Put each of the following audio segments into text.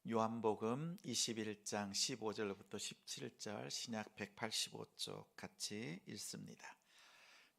요한복음 21장 15절부터 17절 신약 185쪽 같이 읽습니다.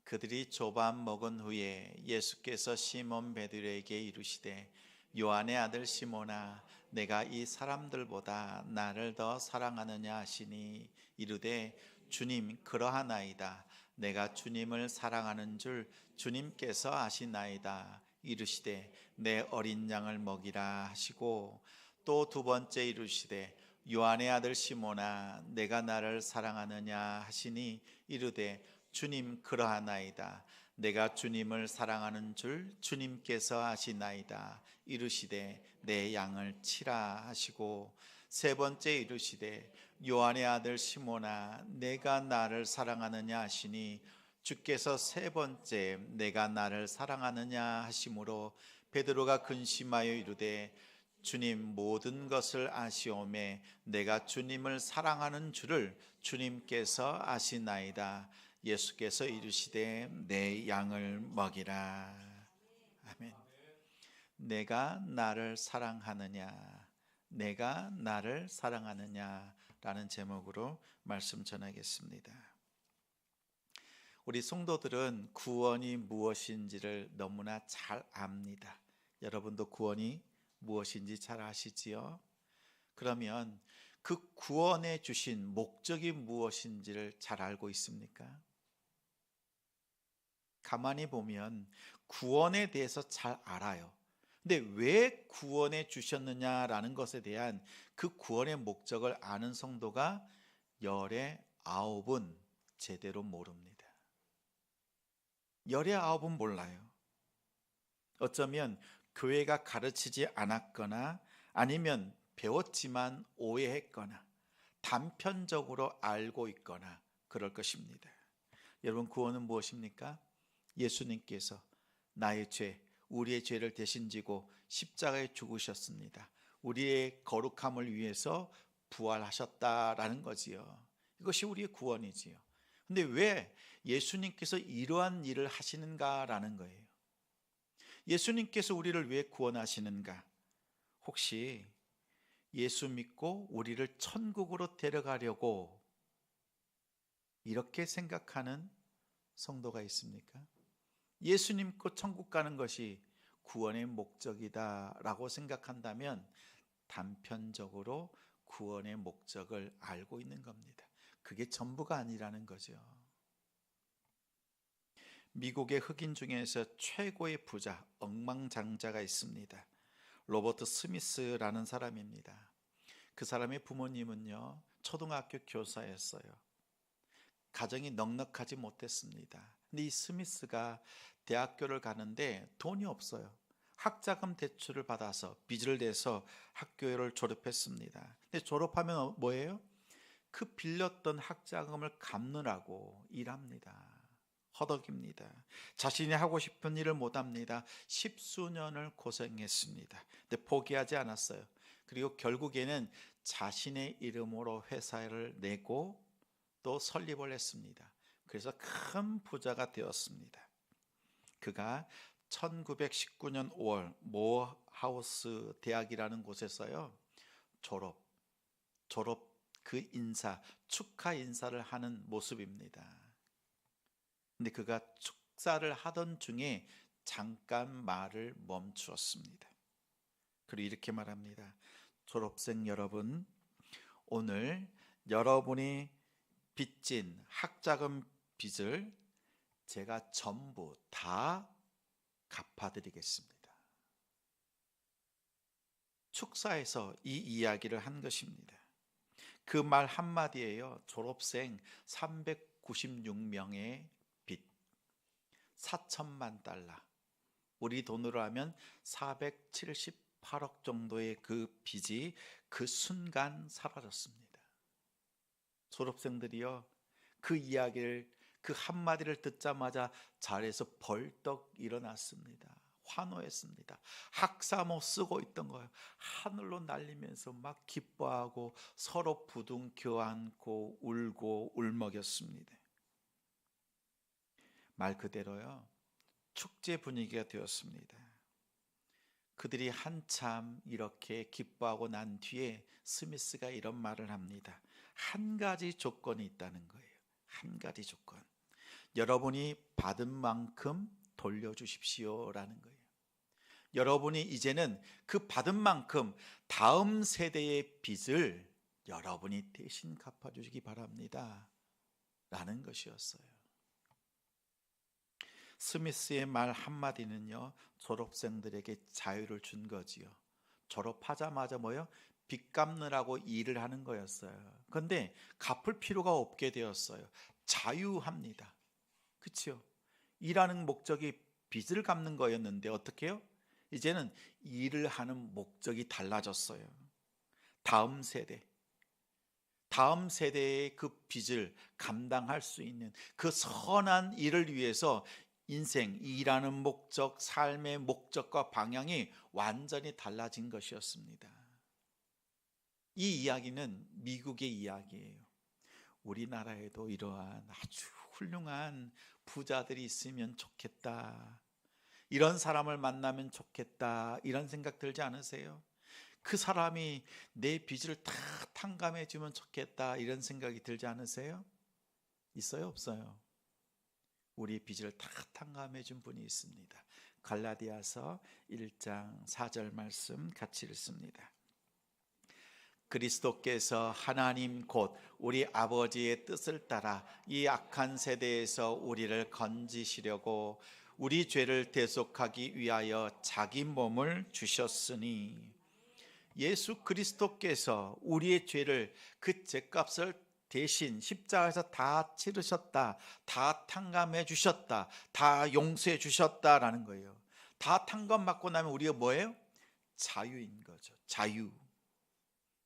그들이 조반 먹은 후에 예수께서 시몬 베드로에게 이르시되 요한의 아들 시몬아 내가 이 사람들보다 나를 더 사랑하느냐 하시니 이르되 주님 그러하나이다. 내가 주님을 사랑하는 줄 주님께서 아시나이다. 이르시되 내 어린 양을 먹이라 하시고 또 두 번째 이르시되 요한의 아들 시몬아 내가 나를 사랑하느냐 하시니 이르되 주님 그러하나이다. 내가 주님을 사랑하는 줄 주님께서 아시나이다. 이르시되 내 양을 치라 하시고 세 번째 이르시되 요한의 아들 시몬아 내가 나를 사랑하느냐 하시니 주께서 세 번째 내가 나를 사랑하느냐 하심으로 베드로가 근심하여 이르되 주님 모든 것을 아시오매 내가 주님을 사랑하는 줄을 주님께서 아시나이다. 예수께서 이르시되 내 양을 먹이라. 아멘. 내가 나를 사랑하느냐, 내가 나를 사랑하느냐라는 제목으로 말씀 전하겠습니다. 우리 성도들은 구원이 무엇인지를 너무나 잘 압니다. 여러분도 구원이 무엇인지 잘 아시지요? 그러면 그 구원해 주신 목적이 무엇인지를 잘 알고 있습니까? 가만히 보면 구원에 대해서 잘 알아요. 근데 왜 구원해 주셨느냐라는 것에 대한 그 구원의 목적을 아는 성도가 열의 9은 제대로 모릅니다. 열의 9은 몰라요. 어쩌면 교회가 가르치지 않았거나 아니면 배웠지만 오해했거나 단편적으로 알고 있거나 그럴 것입니다. 여러분 구원은 무엇입니까? 예수님께서 나의 죄, 우리의 죄를 대신 지고 십자가에 죽으셨습니다. 우리의 거룩함을 위해서 부활하셨다라는 거지요. 이것이 우리의 구원이지요. 근데 왜 예수님께서 이러한 일을 하시는가라는 거예요. 예수님께서 우리를 왜 구원하시는가? 혹시 예수 믿고 우리를 천국으로 데려가려고 이렇게 생각하는 성도가 있습니까? 예수님 믿고 천국 가는 것이 구원의 목적이다라고 생각한다면 단편적으로 구원의 목적을 알고 있는 겁니다. 그게 전부가 아니라는 거죠. 미국의 흑인 중에서 최고의 부자, 억만장자가 있습니다. 로버트 스미스라는 사람입니다. 그 사람의 부모님은요, 초등학교 교사였어요. 가정이 넉넉하지 못했습니다. 근데 이 스미스가 대학교를 가는데 돈이 없어요. 학자금 대출을 받아서 빚을 내서 학교를 졸업했습니다. 근데 졸업하면 뭐예요? 그 빌렸던 학자금을 갚느라고 일합니다. 허덕입니다. 자신이 하고 싶은 일을 못합니다. 십수년을 고생했습니다. 근데 포기하지 않았어요. 그리고 결국에는 자신의 이름으로 회사를 내고 또 설립을 했습니다. 그래서 큰 부자가 되었습니다. 그가 1919년 5월 모하우스 대학이라는 곳에서요 졸업 그 인사, 축하 인사를 하는 모습입니다. 근데 그가 축사를 하던 중에 잠깐 말을 멈추었습니다. 그리고 이렇게 말합니다. 졸업생 여러분, 오늘 여러분이 빚진 학자금 빚을 제가 전부 다 갚아드리겠습니다. 축사에서 이 이야기를 한 것입니다. 그 말 한마디에요. 졸업생 396명의 빚 4천만 달러, 우리 돈으로 하면 478억 정도의 그 빚이 그 순간 사라졌습니다. 졸업생들이요, 그 이야기를, 그 한마디를 듣자마자 자리에서 벌떡 일어났습니다. 환호했습니다. 학사모 쓰고 있던 거예요. 하늘로 날리면서 막 기뻐하고 서로 부둥켜 안고 울고 울먹였습니다. 말 그대로요, 축제 분위기가 되었습니다. 그들이 한참 이렇게 기뻐하고 난 뒤에 스미스가 이런 말을 합니다. 한 가지 조건이 있다는 거예요. 한 가지 조건. 여러분이 받은 만큼 돌려주십시오라는 거예요. 여러분이 이제는 그 받은 만큼 다음 세대의 빚을 여러분이 대신 갚아주시기 바랍니다 라는 것이었어요. 스미스의 말 한마디는요, 졸업생들에게 자유를 준 거지요. 졸업하자마자 뭐요? 빚 갚느라고 일을 하는 거였어요. 그런데 갚을 필요가 없게 되었어요. 자유합니다. 그렇죠? 일하는 목적이 빚을 갚는 거였는데 어떻게 해요? 이제는 일을 하는 목적이 달라졌어요. 다음 세대의 그 빚을 감당할 수 있는 그 선한 일을 위해서 인생, 일하는 목적, 삶의 목적과 방향이 완전히 달라진 것이었습니다. 이 이야기는 미국의 이야기예요. 우리나라에도 이러한 아주 훌륭한 부자들이 있으면 좋겠다, 이런 사람을 만나면 좋겠다, 이런 생각 들지 않으세요? 그 사람이 내 빚을 다 탕감해 주면 좋겠다, 이런 생각이 들지 않으세요? 있어요, 없어요? 우리 빚을 다 탕감해 준 분이 있습니다. 갈라디아서 1장 4절 말씀 같이 읽습니다. 그리스도께서 하나님 곧 우리 아버지의 뜻을 따라 이 악한 세대에서 우리를 건지시려고 우리 죄를 대속하기 위하여 자기 몸을 주셨으니, 예수 그리스도께서 우리의 죄를, 그 죄값을 대신 십자가에서 다 치르셨다, 다 탕감해 주셨다, 다 용서해 주셨다라는 거예요. 다 탕감받고 나면 우리가 뭐예요? 자유인 거죠. 자유.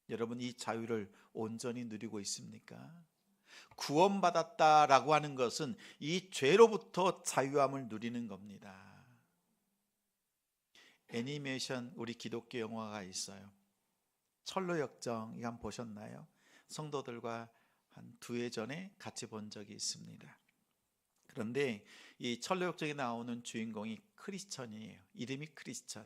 여러분, 이 자유를 온전히 누리고 있습니까? 구원받았다라고 하는 것은 이 죄로부터 자유함을 누리는 겁니다. 애니메이션 우리 기독교 영화가 있어요. 철로역정, 이거 한번 보셨나요? 성도들과 한 2회 전에 같이 본 적이 있습니다. 그런데 이 철로역정에 나오는 주인공이 크리스천이에요. 이름이 크리스천.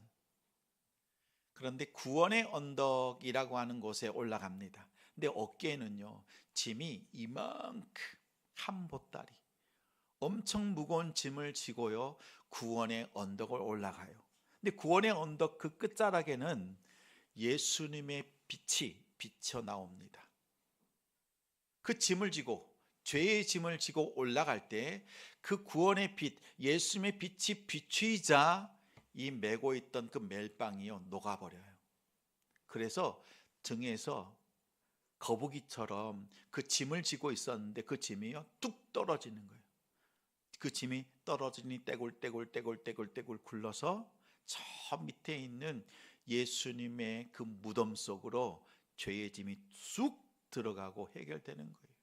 그런데 구원의 언덕이라고 하는 곳에 올라갑니다. 근데 어깨에는요, 짐이 이만큼, 한 보따리, 엄청 무거운 짐을 지고요, 구원의 언덕을 올라가요. 근데 구원의 언덕 그 끝자락에는 예수님의 빛이 비쳐 나옵니다. 그 짐을 지고, 죄의 짐을 지고 올라갈 때 그 구원의 빛, 예수님의 빛이 비추이자 이 메고 있던 그 멜빵이요, 녹아버려요. 그래서 등에서 거북이처럼 그 짐을 지고 있었는데 그 짐이요, 뚝 떨어지는 거예요. 그 짐이 떨어지니 떼굴떼굴 굴러서 저 밑에 있는 예수님의 그 무덤 속으로 죄의 짐이 쑥 들어가고 해결되는 거예요.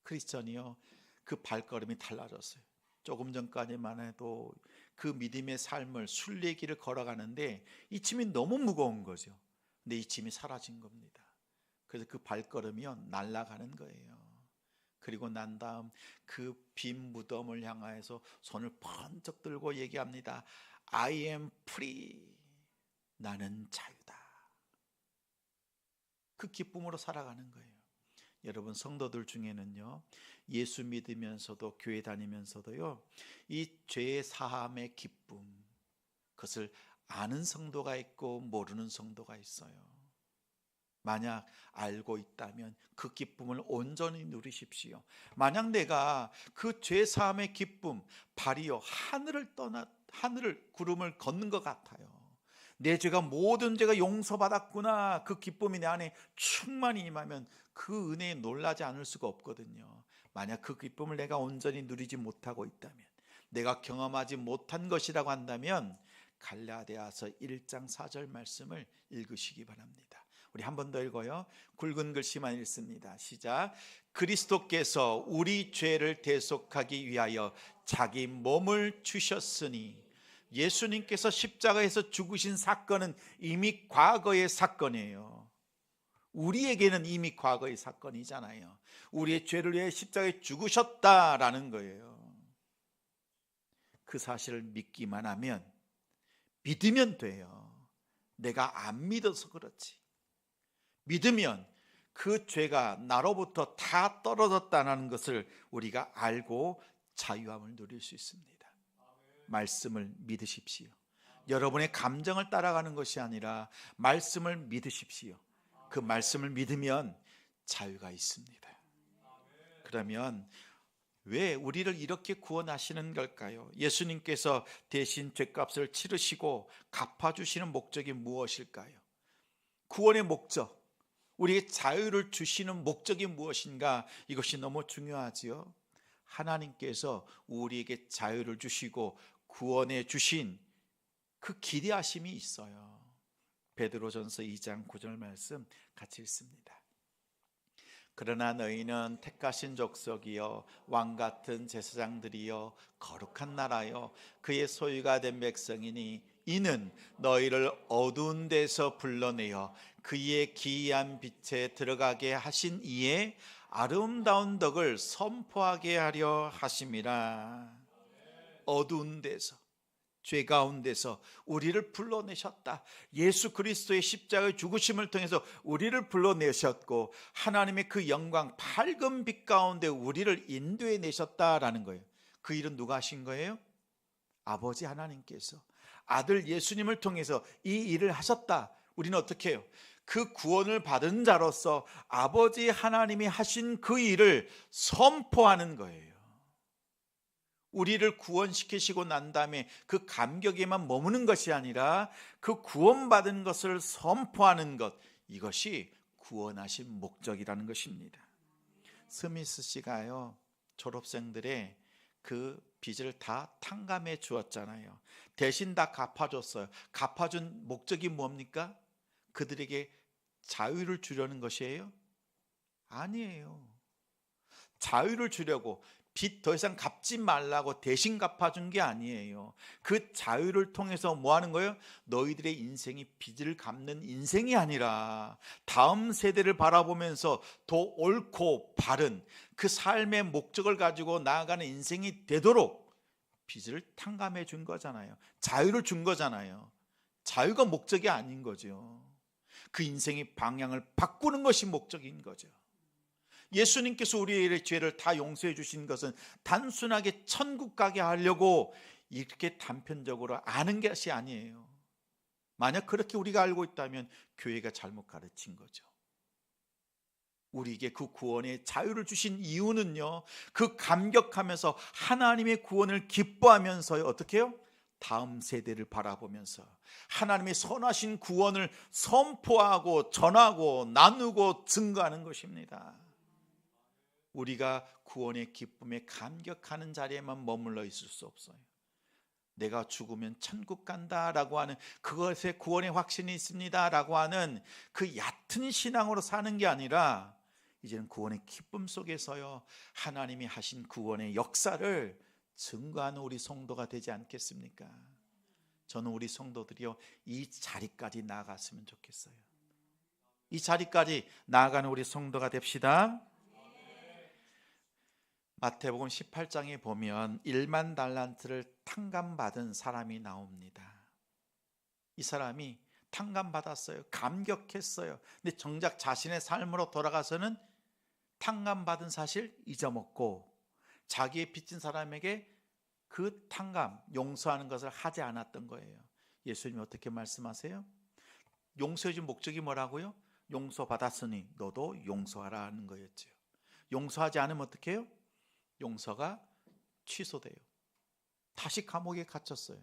크리스천이요, 그 발걸음이 달라졌어요. 조금 전까지만 해도 그 믿음의 삶을, 순례길을 걸어가는데 이 짐이 너무 무거운 거죠. 근데 이 짐이 사라진 겁니다. 그래서 그 발걸음이요, 날아가는 거예요. 그리고 난 다음 그 빈 무덤을 향하여서 손을 번쩍 들고 얘기합니다. I am free. 나는 자유다. 그 기쁨으로 살아가는 거예요. 여러분, 성도들 중에는요, 예수 믿으면서도 교회 다니면서도요, 이 죄의 사함의 기쁨, 그것을 아는 성도가 있고 모르는 성도가 있어요. 만약 알고 있다면 그 기쁨을 온전히 누리십시오. 만약 내가 그 죄 사함의 기쁨, 발이요, 하늘을 구름을 걷는 것 같아요. 내 죄가, 모든 죄가 용서받았구나, 그 기쁨이 내 안에 충만히 임하면 그 은혜에 놀라지 않을 수가 없거든요. 만약 그 기쁨을 내가 온전히 누리지 못하고 있다면, 내가 경험하지 못한 것이라고 한다면 갈라디아서 1장 4절 말씀을 읽으시기 바랍니다. 우리 한 번 더 읽어요. 굵은 글씨만 읽습니다. 시작. 그리스도께서 우리 죄를 대속하기 위하여 자기 몸을 주셨으니, 예수님께서 십자가에서 죽으신 사건은 이미 과거의 사건이에요. 우리에게는 이미 과거의 사건이잖아요. 우리의 죄를 위해 십자가에 죽으셨다라는 거예요. 그 사실을 믿기만 하면, 믿으면 돼요. 내가 안 믿어서 그렇지. 믿으면 그 죄가 나로부터 다 떨어졌다는 것을 우리가 알고 자유함을 누릴 수 있습니다. 말씀을 믿으십시오. 여러분의 감정을 따라가는 것이 아니라 말씀을 믿으십시오. 그 말씀을 믿으면 자유가 있습니다. 그러면 왜 우리를 이렇게 구원하시는 걸까요? 예수님께서 대신 죄값을 치르시고 갚아주시는 목적이 무엇일까요? 구원의 목적, 우리에게 자유를 주시는 목적이 무엇인가? 이것이 너무 중요하지요. 하나님께서 우리에게 자유를 주시고 구원해 주신 그 기대하심이 있어요. 베드로전서 2장 9절 말씀 같이 읽습니다. 그러나 너희는 택하신 족속이요 왕같은 제사장들이요 거룩한 나라요 그의 소유가 된 백성이니 이는 너희를 어두운 데서 불러내어 그의 기이한 빛에 들어가게 하신 이의 아름다운 덕을 선포하게 하려 하심이라. 어두운 데서, 죄 가운데서 우리를 불러내셨다. 예수 그리스도의 십자가의 죽으심을 통해서 우리를 불러내셨고 하나님의 그 영광 밝은 빛 가운데 우리를 인도해 내셨다라는 거예요. 그 일은 누가 하신 거예요? 아버지 하나님께서 아들 예수님을 통해서 이 일을 하셨다. 우리는 어떻게 해요? 그 구원을 받은 자로서 아버지 하나님이 하신 그 일을 선포하는 거예요. 우리를 구원시키시고 난 다음에 그 감격에만 머무는 것이 아니라 그 구원받은 것을 선포하는 것, 이것이 구원하신 목적이라는 것입니다. 스미스 씨가요, 졸업생들의 그 빚을 다 탕감해 주었잖아요. 대신 다 갚아줬어요. 갚아준 목적이 뭡니까? 그들에게 자유를 주려는 것이에요? 아니에요. 자유를 주려고, 빚 더 이상 갚지 말라고 대신 갚아준 게 아니에요. 그 자유를 통해서 뭐 하는 거예요? 너희들의 인생이 빚을 갚는 인생이 아니라 다음 세대를 바라보면서 더 옳고 바른 그 삶의 목적을 가지고 나아가는 인생이 되도록 빚을 탕감해 준 거잖아요. 자유를 준 거잖아요. 자유가 목적이 아닌 거죠. 그 인생의 방향을 바꾸는 것이 목적인 거죠. 예수님께서 우리의 죄를 다 용서해 주신 것은 단순하게 천국 가게 하려고 이렇게 단편적으로 아는 것이 아니에요. 만약 그렇게 우리가 알고 있다면 교회가 잘못 가르친 거죠. 우리에게 그 구원의 자유를 주신 이유는요, 그 감격하면서 하나님의 구원을 기뻐하면서 어떻게 해요? 다음 세대를 바라보면서 하나님의 선하신 구원을 선포하고 전하고 나누고 증거하는 것입니다. 우리가 구원의 기쁨에 감격하는 자리에만 머물러 있을 수 없어요. 내가 죽으면 천국 간다라고 하는 그것에 구원의 확신이 있습니다라고 하는 그 얕은 신앙으로 사는 게 아니라 이제는 구원의 기쁨 속에서요, 하나님이 하신 구원의 역사를 증거하는 우리 성도가 되지 않겠습니까? 저는 우리 성도들이요, 이 자리까지 나아갔으면 좋겠어요. 이 자리까지 나아가는 우리 성도가 됩시다. 마태복음 18장에 보면 1만 달란트를 탕감받은 사람이 나옵니다. 이 사람이 탕감받았어요. 감격했어요. 근데 정작 자신의 삶으로 돌아가서는 탕감받은 사실 잊어먹고 자기의 빚진 사람에게 그 탕감, 용서하는 것을 하지 않았던 거예요. 예수님이 어떻게 말씀하세요? 용서해 준 목적이 뭐라고요? 용서받았으니 너도 용서하라 하는 거였죠. 용서하지 않으면 어떻게 해요? 용서가 취소돼요. 다시 감옥에 갇혔어요.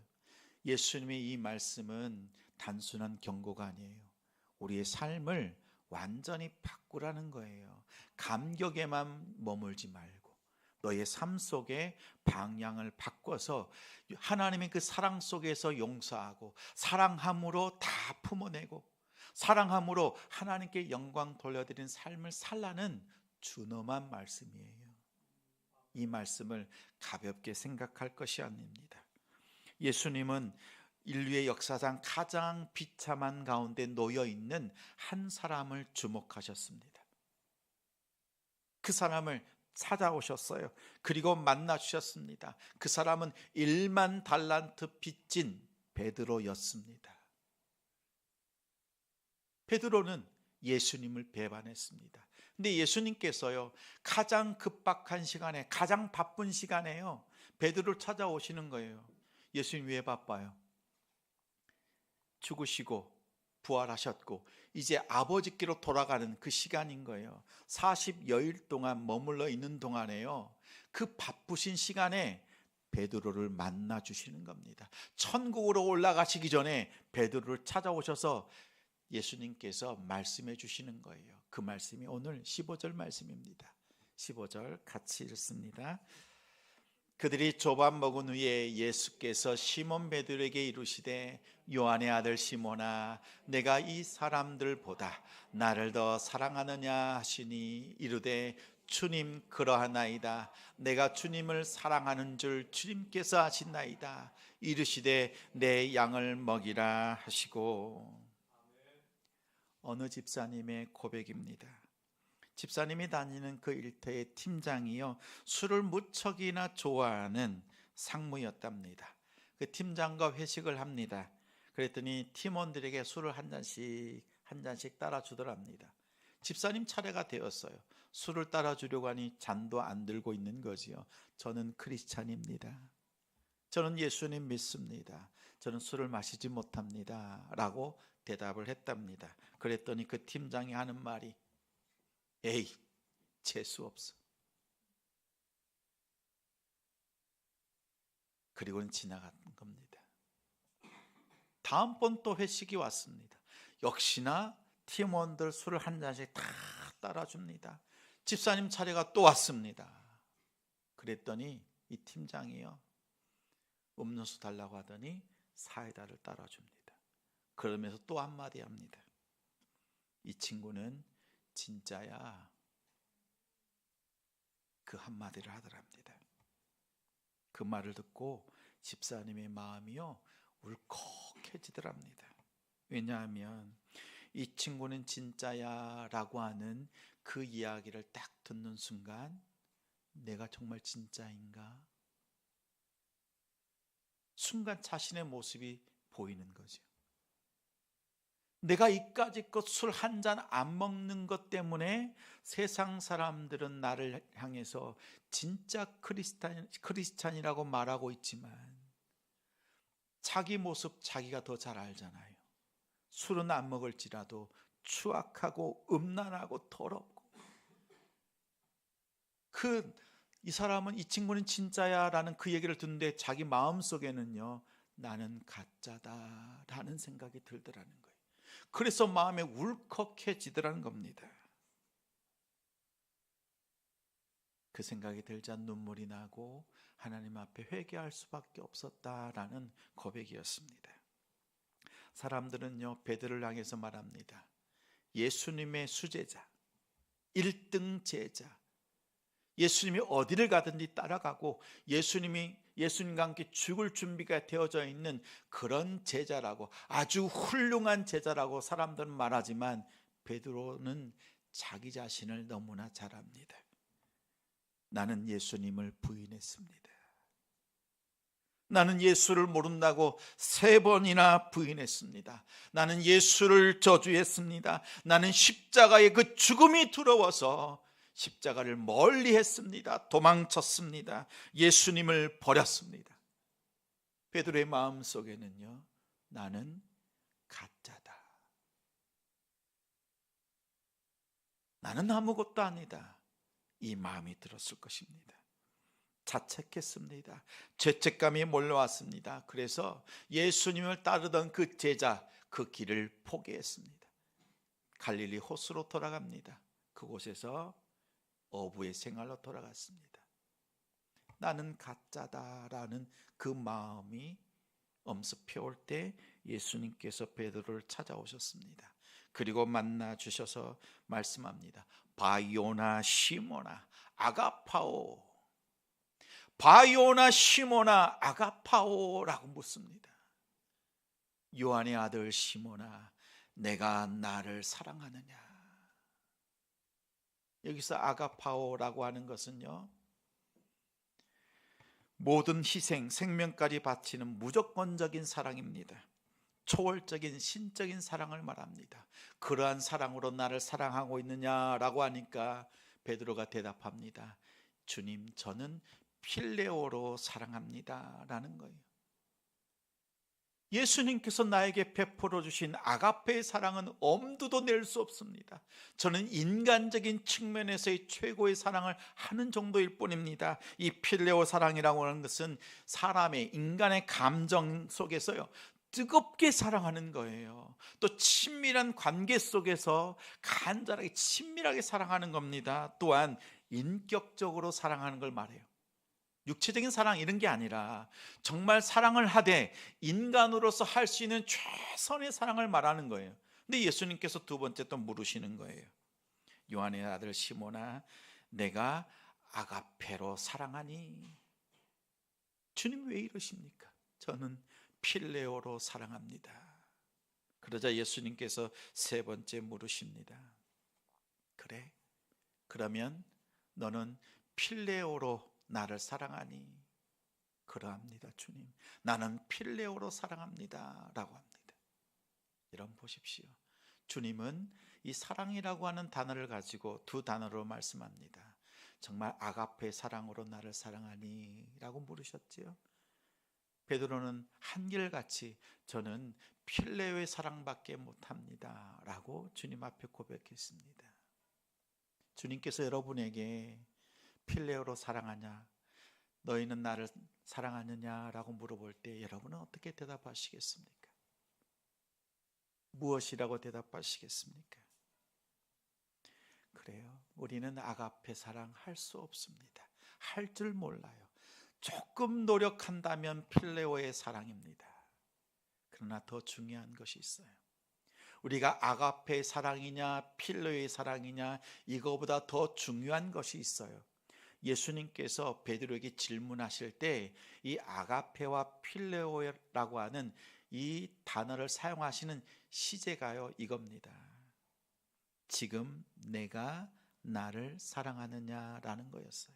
예수님의 이 말씀은 단순한 경고가 아니에요. 우리의 삶을 완전히 바꾸라는 거예요. 감격에만 머물지 말고 너의 삶 속에 방향을 바꿔서 하나님의 그 사랑 속에서 용서하고 사랑함으로 다 품어내고 사랑함으로 하나님께 영광 돌려드리는 삶을 살라는 준엄한 말씀이에요. 이 말씀을 가볍게 생각할 것이 아닙니다. 예수님은 인류의 역사상 가장 비참한 가운데 놓여 있는 한 사람을 주목하셨습니다. 그 사람을 찾아오셨어요. 그리고 만나 주셨습니다. 그 사람은 1만 달란트 빚진 베드로였습니다. 베드로는 예수님을 배반했습니다. 근데 예수님께서요, 가장 급박한 시간에, 가장 바쁜 시간에요, 베드로를 찾아오시는 거예요. 예수님 왜 바빠요? 죽으시고 부활하셨고 이제 아버지께로 돌아가는 그 시간인 거예요. 40여일 동안 머물러 있는 동안에요, 그 바쁘신 시간에 베드로를 만나 주시는 겁니다. 천국으로 올라가시기 전에 베드로를 찾아오셔서 예수님께서 말씀해 주시는 거예요. 그 말씀이 오늘 15절 말씀입니다. 15절 같이 읽습니다. 그들이 조밥 먹은 후에 예수께서 시몬 베드로에게 이르시되 요한의 아들 시몬아, 내가 이 사람들보다 나를 더 사랑하느냐 하시니 이르되 주님 그러하나이다. 내가 주님을 사랑하는 줄 주님께서 아시나이다. 이르시되 내 양을 먹이라 하시고. 어느 집사님의 고백입니다. 집사님이 다니는 그 일터의 팀장이요, 술을 무척이나 좋아하는 상무였답니다. 그 팀장과 회식을 합니다. 그랬더니 팀원들에게 술을 한 잔씩 따라주더랍니다. 집사님 차례가 되었어요. 술을 따라주려고 하니 잔도 안 들고 있는 거지요. 저는 크리스찬입니다. 저는 예수님 믿습니다. 저는 술을 마시지 못합니다. 라고 대답을 했답니다. 그랬더니 그 팀장이 하는 말이, 에이, 재수 없어. 그리고는 지나간 겁니다. 다음번 또 회식이 왔습니다. 역시나 팀원들 술을 한 잔씩 다 따라줍니다. 집사님 차례가 또 왔습니다. 그랬더니 이 팀장이요, 음료수 달라고 하더니 사이다를 따라줍니다. 그러면서 또 한마디 합니다. 이 친구는 진짜야. 그 한마디를 하더랍니다. 그 말을 듣고 집사님의 마음이요, 울컥해지더랍니다. 왜냐하면 이 친구는 진짜야 라고 하는 그 이야기를 딱 듣는 순간, 내가 정말 진짜인가? 순간 자신의 모습이 보이는 거죠. 내가 이까짓 것 술 한 잔 안 먹는 것 때문에 세상 사람들은 나를 향해서 진짜 크리스찬이라고 말하고 있지만 자기 모습 자기가 더 잘 알잖아요. 술은 안 먹을지라도 추악하고 음란하고 더럽고, 이 사람은, 이 친구는 진짜야 라는 그 얘기를 듣는데 자기 마음속에는요, 나는 가짜다 라는 생각이 들더라는 거예요. 그래서 마음에 울컥해지더라는 겁니다. 그 생각이 들자 눈물이 나고 하나님 앞에 회개할 수밖에 없었다라는 고백이었습니다. 사람들은요, 베드로를 향해서 말합니다. 예수님의 수제자, 1등 제자, 예수님이 어디를 가든지 따라가고 예수님과 함께 죽을 준비가 되어져 있는 그런 제자라고, 아주 훌륭한 제자라고 사람들은 말하지만 베드로는 자기 자신을 너무나 잘 압니다. 나는 예수님을 부인했습니다. 나는 예수를 모른다고 3번이나 부인했습니다. 나는 예수를 저주했습니다. 나는 십자가의 그 죽음이 두려워서 십자가를 멀리 했습니다. 도망쳤습니다. 예수님을 버렸습니다. 베드로의 마음속에는요, 나는 가짜다. 나는 아무것도 아니다. 이 마음이 들었을 것입니다. 자책했습니다. 죄책감이 몰려왔습니다. 그래서 예수님을 따르던 그 제자, 그 길을 포기했습니다. 갈릴리 호수로 돌아갑니다. 그곳에서 어부의 생활로 돌아갔습니다. 나는 가짜다라는 그 마음이 엄습해올 때 예수님께서 베드로를 찾아오셨습니다. 그리고 만나 주셔서 말씀합니다. 바요나 시모나 아가파오, 바요나 시모나 아가파오라고 묻습니다. 요한의 아들 시모나, 내가 나를 사랑하느냐? 여기서 아가파오라고 하는 것은요, 모든 희생, 생명까지 바치는 무조건적인 사랑입니다. 초월적인 신적인 사랑을 말합니다. 그러한 사랑으로 나를 사랑하고 있느냐라고 하니까 베드로가 대답합니다. 주님, 저는 필레오로 사랑합니다 라는 거예요. 예수님께서 나에게 베풀어 주신 아가페의 사랑은 엄두도 낼 수 없습니다. 저는 인간적인 측면에서의 최고의 사랑을 하는 정도일 뿐입니다. 이 필레오 사랑이라고 하는 것은 사람의, 인간의 감정 속에서요, 뜨겁게 사랑하는 거예요. 또 친밀한 관계 속에서 간절하게 친밀하게 사랑하는 겁니다. 또한 인격적으로 사랑하는 걸 말해요. 육체적인 사랑 이런 게 아니라 정말 사랑을 하되 인간으로서 할 수 있는 최선의 사랑을 말하는 거예요. 근데 예수님께서 두 번째 또 물으시는 거예요. 요한의 아들 시몬아, 내가 아가페로 사랑하니? 주님 왜 이러십니까? 저는 필레오로 사랑합니다. 그러자 예수님께서 세 번째 물으십니다. 그래? 그러면 너는 필레오로 나를 사랑하니? 그러합니다. 주님, 나는 필레오로 사랑합니다 라고 합니다. 여러분 보십시오. 주님은 이 사랑이라고 하는 단어를 가지고 두 단어로 말씀합니다. 정말 아가페 사랑으로 나를 사랑하니? 라고 물으셨지요. 베드로는 한결같이 저는 필레오의 사랑밖에 못합니다 라고 주님 앞에 고백했습니다. 주님께서 여러분에게 필레오로 사랑하냐, 너희는 나를 사랑하느냐라고 물어볼 때 여러분은 어떻게 대답하시겠습니까? 무엇이라고 대답하시겠습니까? 그래요, 우리는 아가페 사랑 할 수 없습니다. 할 줄 몰라요. 조금 노력한다면 필레오의 사랑입니다. 그러나 더 중요한 것이 있어요. 우리가 아가페의 사랑이냐 필레오의 사랑이냐, 이거보다 더 중요한 것이 있어요. 예수님께서 베드로에게 질문하실 때 이 아가페와 필레오라고 하는 이 단어를 사용하시는 시제가요, 이겁니다. 지금 내가 나를 사랑하느냐라는 거였어요.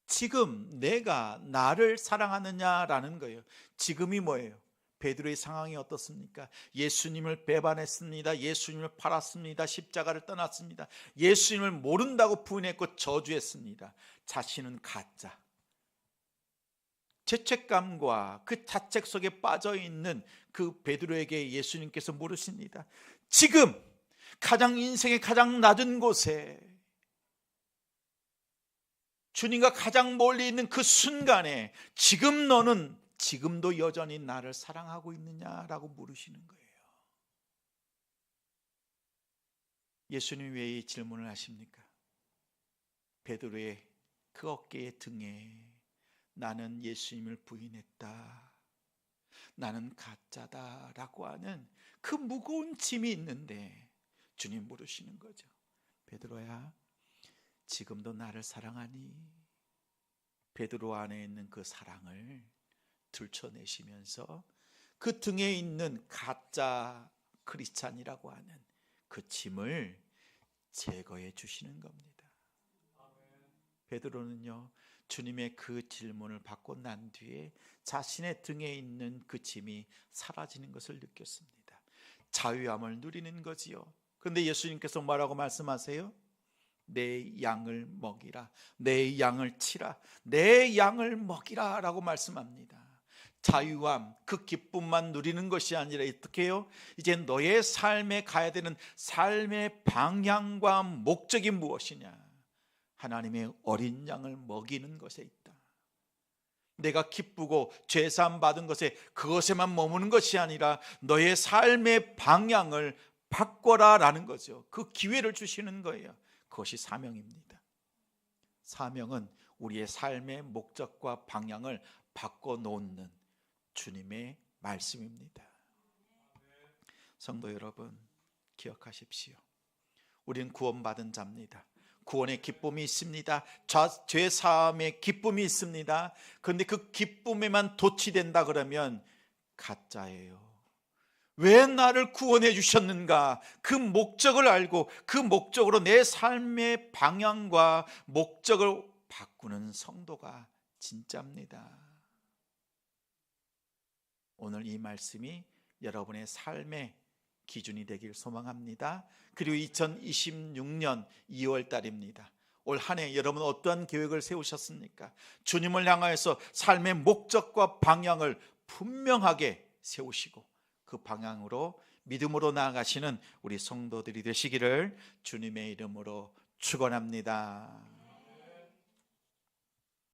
지금 내가 나를 사랑하느냐라는 거예요. 지금이 뭐예요? 베드로의 상황이 어떻습니까? 예수님을 배반했습니다. 예수님을 팔았습니다. 십자가를 떠났습니다. 예수님을 모른다고 부인했고 저주했습니다. 자신은 가짜, 죄책감과 그 자책 속에 빠져있는 그 베드로에게 예수님께서 물으십니다. 지금 가장 인생의 가장 낮은 곳에 주님과 가장 멀리 있는 그 순간에 지금 너는 지금도 여전히 나를 사랑하고 있느냐라고 물으시는 거예요. 예수님 왜 이 질문을 하십니까? 베드로의 그 어깨의 등에 나는 예수님을 부인했다, 나는 가짜다라고 하는 그 무거운 짐이 있는데 주님 물으시는 거죠. 베드로야, 지금도 나를 사랑하니? 베드로 안에 있는 그 사랑을 들춰내시면서 그 등에 있는 가짜 크리스찬이라고 하는 그 짐을 제거해 주시는 겁니다. 베드로는요, 주님의 그 질문을 받고 난 뒤에 자신의 등에 있는 그 짐이 사라지는 것을 느꼈습니다. 자유함을 누리는 거지요. 그런데 예수님께서 뭐라고 말씀하세요? 내 양을 먹이라, 내 양을 치라, 내 양을 먹이라 라고 말씀합니다. 자유함, 그 기쁨만 누리는 것이 아니라 어떻게 해요? 이제 너의 삶에 가야 되는 삶의 방향과 목적이 무엇이냐? 하나님의 어린 양을 먹이는 것에 있다. 내가 기쁘고 죄사함 받은 것에 그것에만 머무는 것이 아니라 너의 삶의 방향을 바꿔라 라는 거죠. 그 기회를 주시는 거예요. 그것이 사명입니다. 사명은 우리의 삶의 목적과 방향을 바꿔놓는 주님의 말씀입니다. 성도 여러분, 기억하십시오. 우리는 구원받은 자입니다. 구원의 기쁨이 있습니다. 죄 사함의 기쁨이 있습니다. 그런데 그 기쁨에만 도취된다 그러면 가짜예요. 왜 나를 구원해 주셨는가? 그 목적을 알고 그 목적으로 내 삶의 방향과 목적을 바꾸는 성도가 진짜입니다. 오늘 이 말씀이 여러분의 삶의 기준이 되길 소망합니다. 그리고 2026년 2월 달입니다. 올 한 해 여러분 어떠한 계획을 세우셨습니까? 주님을 향하여서 삶의 목적과 방향을 분명하게 세우시고 그 방향으로 믿음으로 나아가시는 우리 성도들이 되시기를 주님의 이름으로 축원합니다.